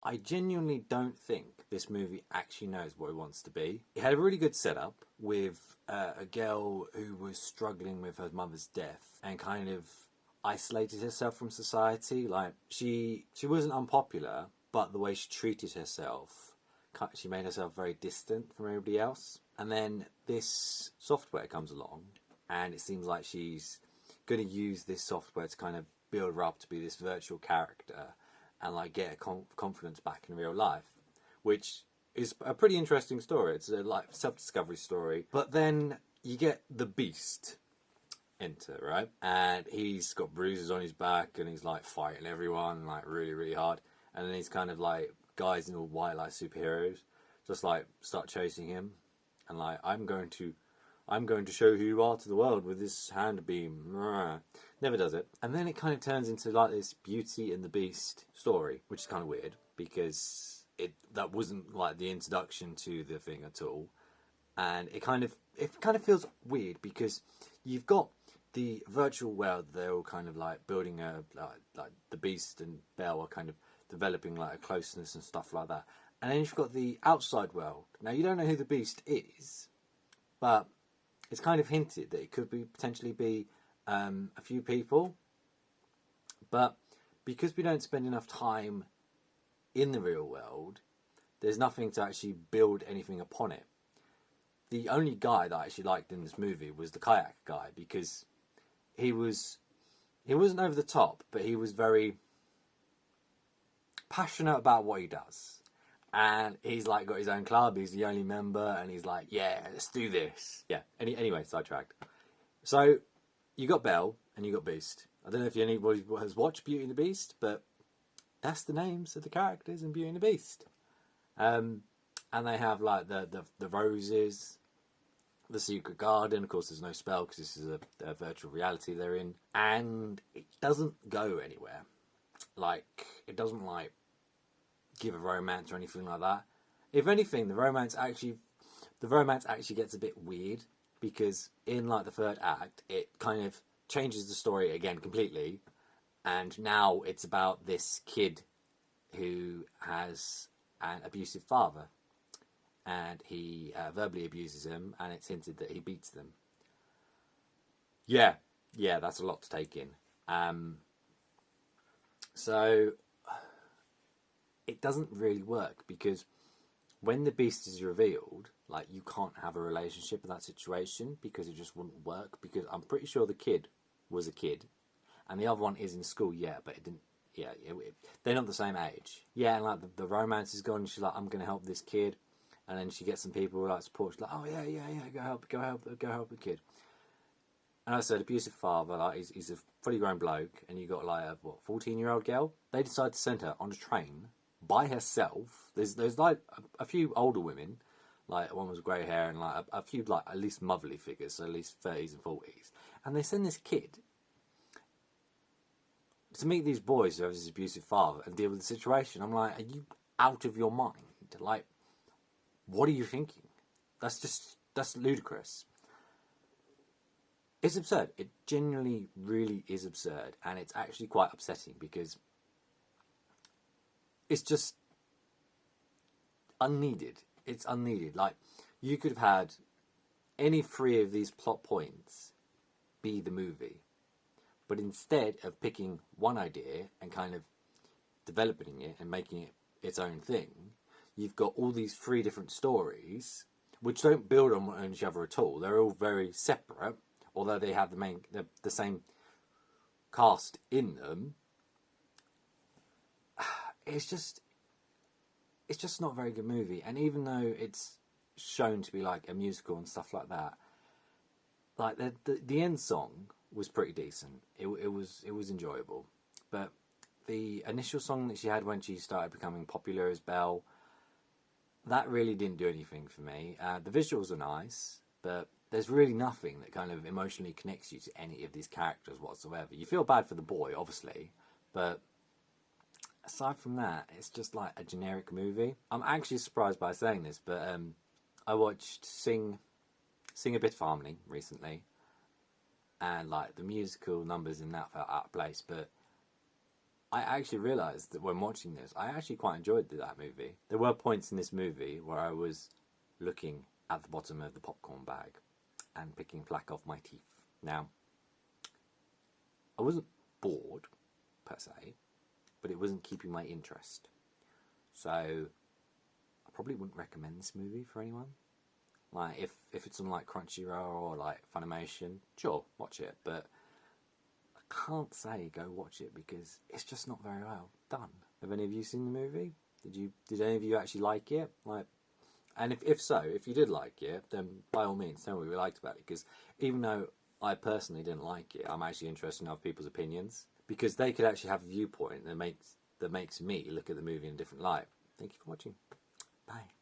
I genuinely don't think this movie actually knows what it wants to be. It had a really good setup with a girl who was struggling with her mother's death and kind of isolated herself from society. Like she wasn't unpopular, but the way she treated herself, she made herself very distant from everybody else. And then this software comes along, and it seems like she's going to use this software to kind of build her up to be this virtual character and like get her confidence back in real life, which is a pretty interesting story. It's a like self-discovery story. But then you get the Beast enter, right? And he's got bruises on his back and he's like fighting everyone like really, really hard. And then he's kind of like guys in all white like superheroes just like start chasing him and like I'm going to show who you are to the world with this hand beam. Never does it. And then it kind of turns into like this Beauty and the Beast story, which is kind of weird because that wasn't like the introduction to the thing at all. And it kind of feels weird because you've got the virtual world. They're all kind of like building like the Beast and Belle are kind of developing like a closeness and stuff like that. And then you've got the outside world. Now you don't know who the Beast is, but it's kind of hinted that it could be potentially be a few people. But because we don't spend enough time in the real world, there's nothing to actually build anything upon it. The only guy that I actually liked in this movie was the kayak guy because he wasn't over the top, but he was very passionate about what he does. And he's like got his own club, he's the only member, and he's like, yeah, let's do this. Yeah, anyway, sidetracked. So, you got Belle and you got Beast. I don't know if anybody has watched Beauty and the Beast, but that's the names of the characters in Beauty and the Beast. And they have like the roses, the secret garden. Of course, there's no spell because this is a virtual reality they're in. And it doesn't go anywhere. Like, it doesn't like give a romance or anything like that. If anything, the romance actually gets a bit weird because in like the third act, it kind of changes the story again completely, and now it's about this kid who has an abusive father, and he verbally abuses him, and it's hinted that he beats them. Yeah, that's a lot to take in. So it doesn't really work because when the Beast is revealed, like you can't have a relationship in that situation because it just wouldn't work. Because I'm pretty sure the kid was a kid, and the other one is in school, but it didn't. They're not the same age. Yeah, and like the romance is gone. She's like, I'm gonna help this kid, and then she gets some people who like support. She's like, oh yeah, go help the kid. And I said, abusive father, like he's a fully grown bloke, and you got like a 14-year-old girl. They decide to send her on a train by herself. There's like a few older women, like one with grey hair, and like a few like at least motherly figures, so at least 30s and 40s. And they send this kid to meet these boys who have this abusive father and deal with the situation. I'm like, are you out of your mind? Like, what are you thinking? That's ludicrous. It's absurd. It genuinely really is absurd, and it's actually quite upsetting because it's just unneeded. It's unneeded. Like, you could have had any three of these plot points be the movie, but instead of picking one idea and kind of developing it and making it its own thing, you've got all these three different stories which don't build on each other at all. They're all very separate, although they have the same cast in them. It's just not a very good movie. And even though it's shown to be like a musical and stuff like that, like the end song was pretty decent. It was enjoyable, but the initial song that she had when she started becoming popular as Belle, that really didn't do anything for me. The visuals are nice, but there's really nothing that kind of emotionally connects you to any of these characters whatsoever. You feel bad for the boy, obviously, but aside from that, it's just like a generic movie. I'm actually surprised by saying this, but I watched Sing a Bit of Harmony recently, and like the musical numbers in that felt out of place, but I actually realised that when watching this, I actually quite enjoyed that movie. There were points in this movie where I was looking at the bottom of the popcorn bag and picking plaque off my teeth. Now, I wasn't bored, per se, but it wasn't keeping my interest. So, I probably wouldn't recommend this movie for anyone. Like, if it's on, like, Crunchyroll or, like, Funimation, sure, watch it, but I can't say go watch it because it's just not very well done. Have any of you seen the movie? Did any of you actually like it? Like, and if so, if you did like it, then by all means tell me what you liked about it, because even though I personally didn't like it, I'm actually interested in other people's opinions, because they could actually have a viewpoint that makes me look at the movie in a different light. Thank you for watching. Bye.